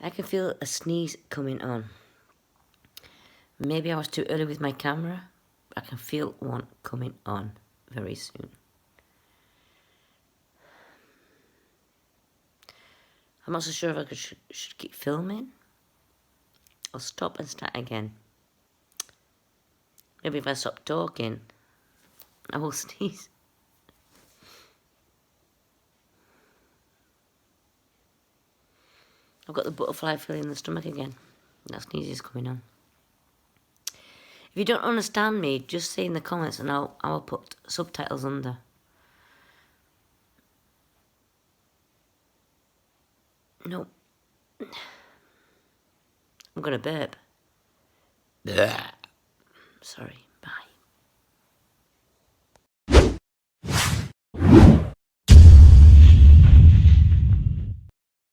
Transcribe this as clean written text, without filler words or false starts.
I can feel a sneeze coming on. Maybe I was too early with my camera. I can feel one coming on very soon. I'm not so sure if I should keep filming or stop and start again. Maybe if I stop talking, I will sneeze. I've got the butterfly feeling in the stomach again. That sneeze is coming on. If you don't understand me, just say in the comments and I'll put subtitles under. No. I'm gonna burp. Sorry.